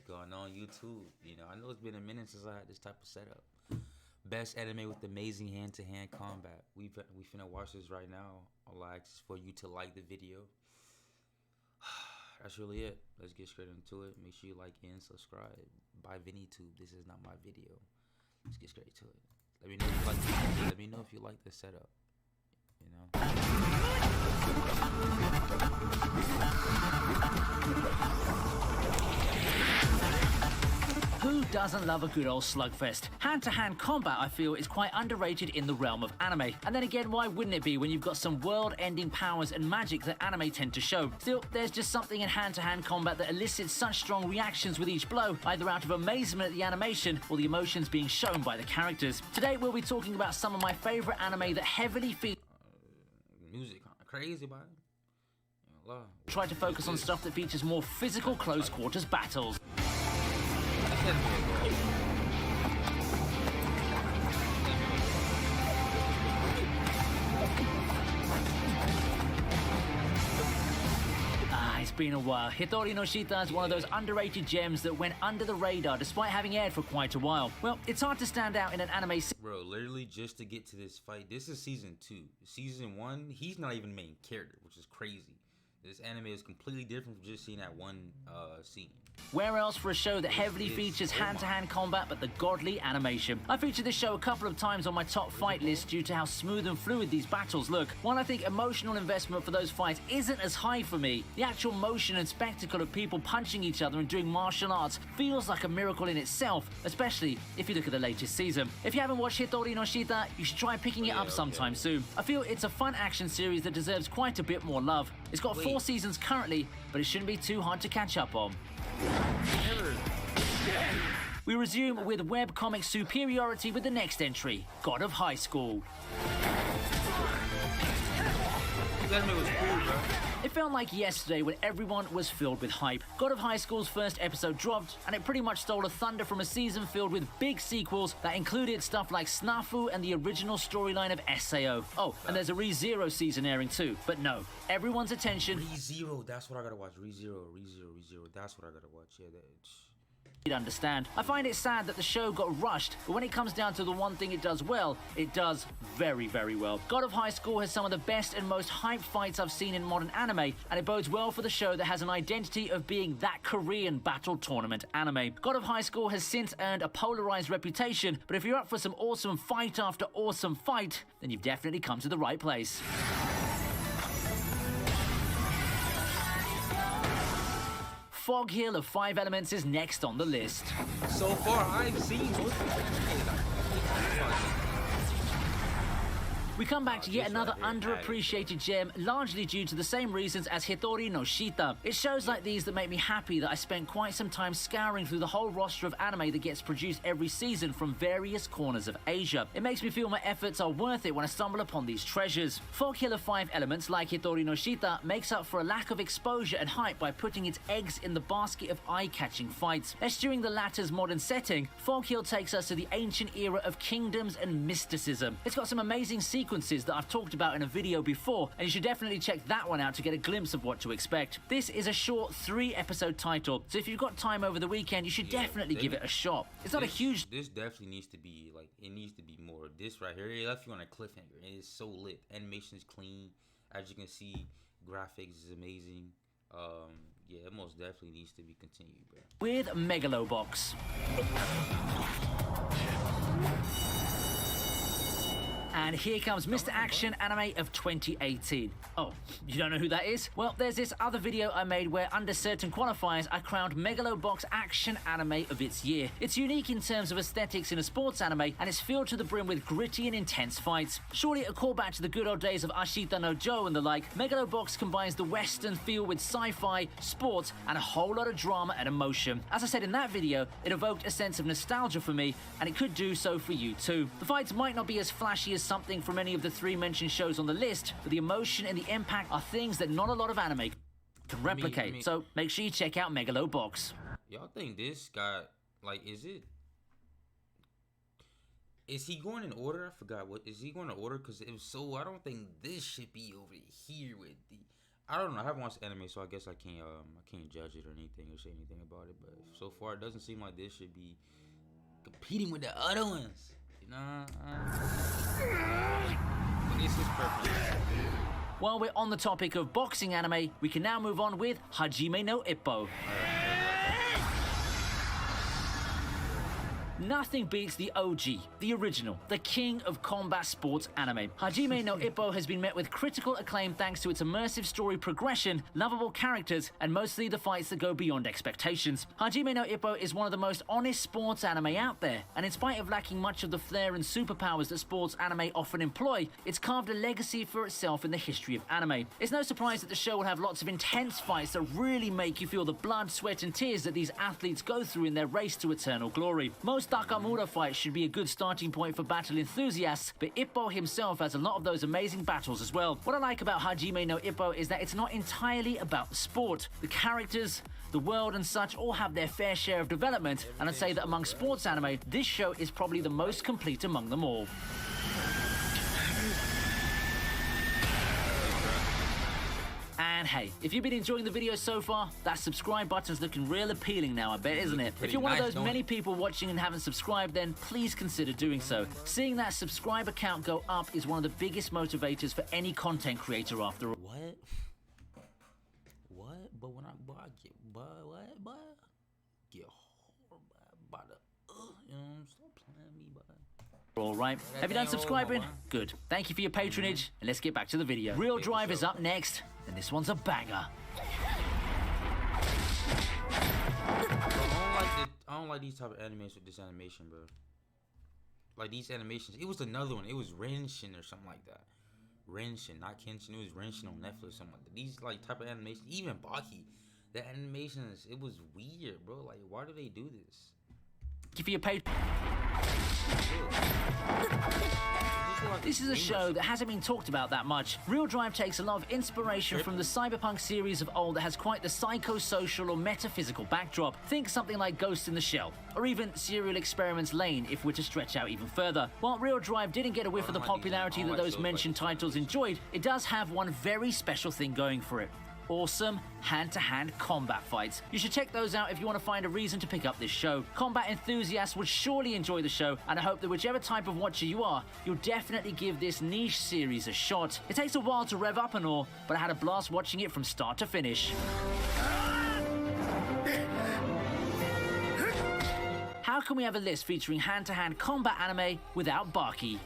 going on YouTube? You know, I know it's been a minute since I had this type of setup. Best anime with amazing hand-to-hand combat. We finna watch this right now. All I ask is for you to like the video. That's really it. Let's get straight into it. Make sure you like and subscribe. By Viniitube. This is not my video. Let's get straight to it. Let me know if you like. Let me know if you like the setup. You know. Who doesn't love a good old slugfest? Hand-to-hand combat, I feel, is quite underrated in the realm of anime. And then again, why wouldn't it be when you've got some world-ending powers and magic that anime tend to show? Still, there's just something in hand-to-hand combat that elicits such strong reactions with each blow, either out of amazement at the animation or the emotions being shown by the characters. Today, we'll be talking about some of my favorite anime that heavily feature music crazy about it. Try to focus on stuff that features more physical close quarters battles. It's been a while. Hitori no Shita is one of those underrated gems that went under the radar despite having aired for quite a while. Well, it's hard to stand out in an anime. Bro, literally just to get to this fight, this is season 2. Season 1, he's not even the main character, which is crazy. This anime is completely different from just seeing that one scene. Where else for a show that heavily features hand-to-hand combat but the godly animation? I featured this show a couple of times on my top fight list due to how smooth and fluid these battles look. While I think emotional investment for those fights isn't as high for me, the actual motion and spectacle of people punching each other and doing martial arts feels like a miracle in itself, especially if you look at the latest season. If you haven't watched Hitori no Shita, you should try picking it up sometime soon. I feel it's a fun action series that deserves quite a bit more love. It's got 4 seasons currently, but it shouldn't be too hard to catch up on. We resume with webcomic superiority with the next entry, God of High School. It felt like yesterday when everyone was filled with hype. God of High School's first episode dropped, and it pretty much stole a thunder from a season filled with big sequels that included stuff like Snafu and the original storyline of SAO. Oh, and there's a ReZero season airing too. But no, everyone's attention... ReZero, that's what I gotta watch. ReZero, that's what I gotta watch. Yeah, You'd understand. I find it sad that the show got rushed, but when it comes down to the one thing it does well, it does very, very well. God of High School has some of the best and most hyped fights I've seen in modern anime, and it bodes well for the show that has an identity of being that Korean battle tournament anime. God of High School has since earned a polarized reputation, but if you're up for some awesome fight after awesome fight, then you've definitely come to the right place. Fog Hill of 5 Elements is next on the list. So far, I've seen... We come back to yet another underappreciated gem, largely due to the same reasons as Hitori no Shita. It's shows like these that make me happy that I spent quite some time scouring through the whole roster of anime that gets produced every season from various corners of Asia. It makes me feel my efforts are worth it when I stumble upon these treasures. Fog Hill of 5 Elements, like Hitori no Shita, makes up for a lack of exposure and hype by putting its eggs in the basket of eye-catching fights. Eschewing the latter's modern setting, Fog Hill takes us to the ancient era of kingdoms and mysticism. It's got some amazing sequences that I've talked about in a video before, and you should definitely check that one out to get a glimpse of what to expect. This is a short 3-episode title, so if you've got time over the weekend, you should definitely give it a shot. It's not a huge... This definitely needs to be, like, it needs to be more. This right here, it left you on a cliffhanger. It is so lit. Animation's clean. As you can see, graphics is amazing. Yeah, it most definitely needs to be continued, bro. With Megalobox. And here comes Mr. Action Anime of 2018. Oh, you don't know who that is? Well, there's this other video I made where under certain qualifiers I crowned Megalobox Action Anime of its year. It's unique in terms of aesthetics in a sports anime, and it's filled to the brim with gritty and intense fights. Surely a callback to the good old days of Ashita no Joe and the like, Megalobox combines the western feel with sci-fi, sports, and a whole lot of drama and emotion. As I said in that video, it evoked a sense of nostalgia for me, and it could do so for you too. The fights might not be as flashy as something from any of the 3 mentioned shows on the list, but the emotion and the impact are things that not a lot of anime can replicate. So make sure you check out Megalobox. Y'all think this got, like, is he going in order? I forgot. What is he going in order? Because if so, I don't think this should be over here with the I don't know. I haven't watched anime, so I guess I can't judge it or anything or say anything about it. But so far, it doesn't seem like this should be competing with the other ones. You know, this is perfect. While we're on the topic of boxing anime, we can now move on with Hajime no Ippo. Nothing beats the OG, the original, the king of combat sports anime. Hajime no Ippo has been met with critical acclaim thanks to its immersive story progression, lovable characters, and mostly the fights that go beyond expectations. Hajime no Ippo is one of the most honest sports anime out there, and in spite of lacking much of the flair and superpowers that sports anime often employ, it's carved a legacy for itself in the history of anime. It's no surprise that the show will have lots of intense fights that really make you feel the blood, sweat, and tears that these athletes go through in their race to eternal glory. Most Takamura fights should be a good starting point for battle enthusiasts, but Ippo himself has a lot of those amazing battles as well. What I like about Hajime no Ippo is that it's not entirely about the sport. The characters, the world and such all have their fair share of development, and I'd say that among sports anime, this show is probably the most complete among them all. And hey, if you've been enjoying the video so far, that subscribe button's looking real appealing now, I bet, isn't it? If you're one of those many people watching and haven't subscribed, then please consider doing so. Seeing that subscriber count go up is one of the biggest motivators for any content creator after all. What? But when I get hard by the you know, stop playing me, All right. Have you done subscribing? Good. Thank you for your patronage, and let's get back to the video. Real Drive is up next, and this one's a banger. I don't like these type of animations with this animation, bro. Like these animations, it was another one. It was Renshin or something like that. Renshin, not Kenshin. It was Renshin on Netflix, something like that. These like type of animations, even Baki, the animations, it was weird, bro. Like, why do they do this? Thank you for your patronage. This is a show that hasn't been talked about that much. Real Drive takes a lot of inspiration from the cyberpunk series of old that has quite the psychosocial or metaphysical backdrop. Think something like Ghost in the Shell, or even Serial Experiments Lane if we're to stretch out even further. While Real Drive didn't get a whiff of the popularity that those mentioned titles enjoyed, it does have one very special thing going for it. Awesome hand-to-hand combat fights. You should check those out if you want to find a reason to pick up this show. Combat enthusiasts would surely enjoy the show, and I hope that whichever type of watcher you are, you'll definitely give this niche series a shot. It takes a while to rev up and all, but I had a blast watching it from start to finish. How can we have a list featuring hand-to-hand combat anime without Baki?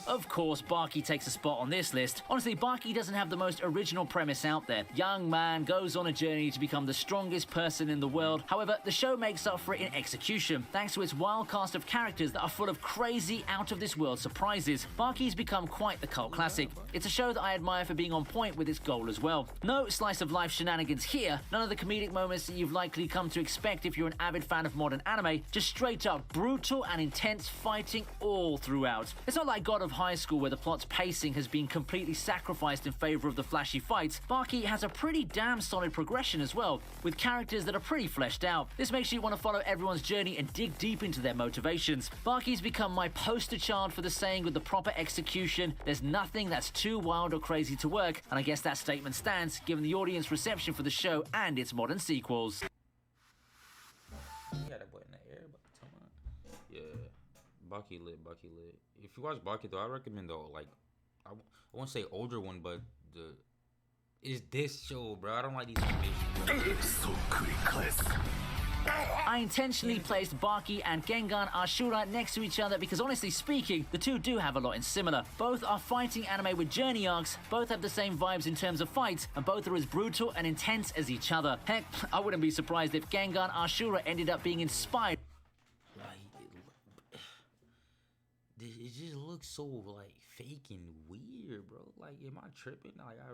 Of course, Baki takes a spot on this list. Honestly, Baki doesn't have the most original premise out there. Young man goes on a journey to become the strongest person in the world. However, the show makes up for it in execution, thanks to its wild cast of characters that are full of crazy, out-of-this-world surprises. Baki's become quite the cult classic. It's a show that I admire for being on point with its goal as well. No slice-of-life shenanigans here, none of the comedic moments that you've likely come to expect if you're an avid fan of modern anime, just straight-up brutal and intense fighting all throughout. It's not like God of High School where the plot's pacing has been completely sacrificed in favor of the flashy fights. Baki has a pretty damn solid progression as well, with characters that are pretty fleshed out. This makes you want to follow everyone's journey and dig deep into their motivations. Baki's become my poster child for the saying with the proper execution, there's nothing that's too wild or crazy to work, and I guess that statement stands given the audience reception for the show and its modern sequels. Yeah, that boy in the air, but come on. Yeah, Baki lit. If you watch Baki though, I recommend though, like, I won't say older one, but is this show, bro. I don't like these animations. I intentionally placed Baki and Gengan Ashura next to each other because honestly speaking, the two do have a lot in similar. Both are fighting anime with journey arcs, both have the same vibes in terms of fights, and both are as brutal and intense as each other. Heck, I wouldn't be surprised if Gengan Ashura ended up being inspired. It just looks so like fake and weird, bro. Like, am I tripping? Like, I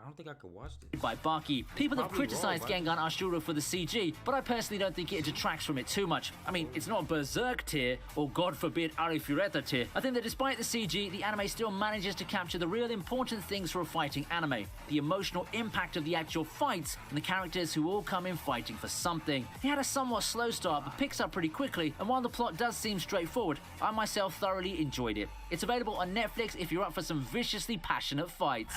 I don't think I could watch this. By Baki. People have Probably criticized wrong, Gengan Ashura for the CG, but I personally don't think it detracts from it too much. I mean, it's not Berserk tier, or God forbid Arifureta tier. I think that despite the CG, the anime still manages to capture the real important things for a fighting anime. The emotional impact of the actual fights, and the characters who all come in fighting for something. It had a somewhat slow start, but picks up pretty quickly, and while the plot does seem straightforward, I myself thoroughly enjoyed it. It's available on Netflix if you're up for some viciously passionate fights.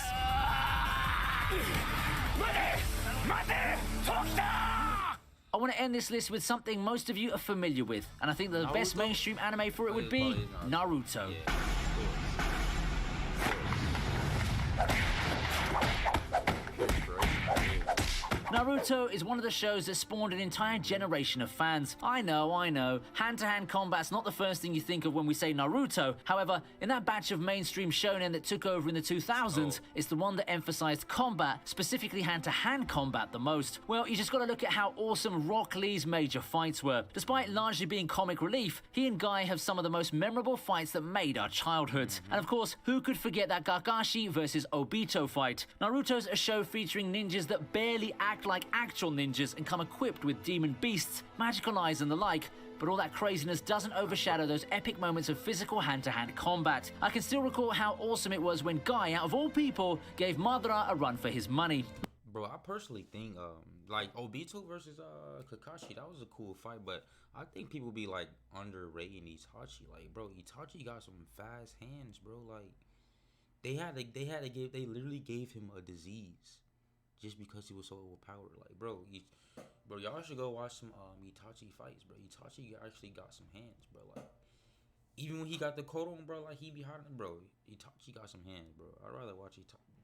I want to end this list with something most of you are familiar with, and I think that the best mainstream anime for it would be Naruto. Yeah. Naruto is one of the shows that spawned an entire generation of fans. I know. Hand-to-hand combat's not the first thing you think of when we say Naruto. However, in that batch of mainstream shonen that took over in the 2000s, it's the one that emphasized combat, specifically hand-to-hand combat, the most. Well, you just gotta look at how awesome Rock Lee's major fights were. Despite largely being comic relief, he and Guy have some of the most memorable fights that made our childhoods. And of course, who could forget that Kakashi versus Obito fight? Naruto's a show featuring ninjas that barely act like actual ninjas and come equipped with demon beasts, magical eyes and the like, but all that craziness doesn't overshadow those epic moments of physical hand-to-hand combat. I can still recall how awesome it was when Guy, out of all people, gave Madara a run for his money. Bro, I personally think like Obito versus Kakashi, that was a cool fight, but I think people be like underrating Itachi. Like, bro, Itachi got some fast hands, bro. Like, they literally gave him a disease just because he was so overpowered. Like, bro, y'all should go watch some Itachi fights, bro. Itachi actually got some hands, bro. Like, even when he got the coat on, bro, like, he be hiding, bro. Itachi got some hands, bro. I'd rather watch Itachi.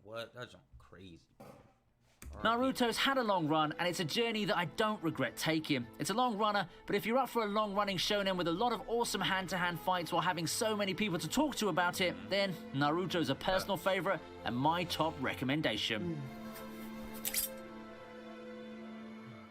What? That's crazy, bro. Naruto's had a long run, and it's a journey that I don't regret taking. It's a long runner, but if you're up for a long-running shonen with a lot of awesome hand-to-hand fights while having so many people to talk to about it, then Naruto's a personal favorite and my top recommendation.